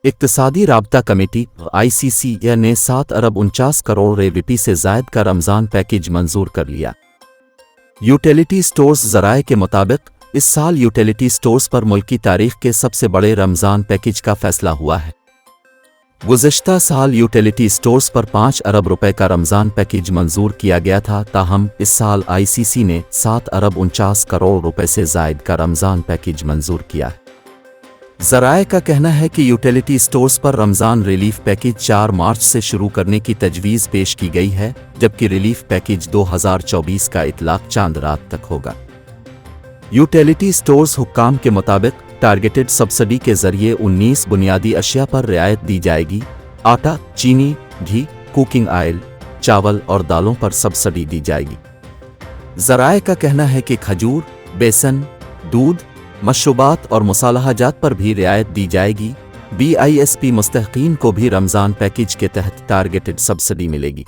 इक्तिसादी राब्ता committee (ICC) ने 7 अरब 49 करोड़ रेवीपी से ज़ायद का रमज़ान पैकेज मंजूर कर लिया। यूटिलिटी स्टोर्स ज़राए के मुताबिक इस साल यूटिलिटी स्टोर्स पर मुल्क की तारीख के सबसे बड़े रमज़ान पैकेज का फैसला हुआ है। गुज़िश्ता साल यूटिलिटी स्टोर्स पर 5 अरब रुपए का रमज़ान पैकेज मंजूर किया गया था, ताहम इस साल ICC ने 7 अरब 49 करोड़ रुपए से ज़ायद का रमज़ान पैकेज मंजूर किया है। ज़राए का कहना है कि यूटिलिटी स्टोर्स पर रमज़ान रिलीफ पैकेज 4 मार्च से शुरू करने की तजवीज़ पेश की गई है, जबकि रिलीफ पैकेज 2024 का इतलाक़ चांद रात तक होगा। यूटिलिटी स्टोर्स हुक्काम के मुताबिक टारगेटेड सब्सिडी के ज़रिए 19 बुनियादी अशिया पर रियायत दी जाएगी। आटा, चीनी, घी, कुकिंग ऑयल, चावल और दालों पर सब्सिडी दी जाएगी। ज़राए का कहना है कि खजूर, बेसन, दूध, मशरूबात और मसालहाजात पर भी रियायत दी जाएगी। BISP मुस्तहक़ीन को भी रमज़ान पैकेज के तहत टारगेटेड सब्सिडी मिलेगी।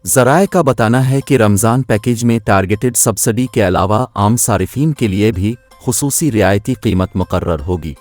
ज़राए का बताना है कि रमज़ान पैकेज में टारगेटेड सब्सिडी के अलावा आम सारिफीन के लिए भी खुसूसी रियायती कीमत मुकर्रर होगी।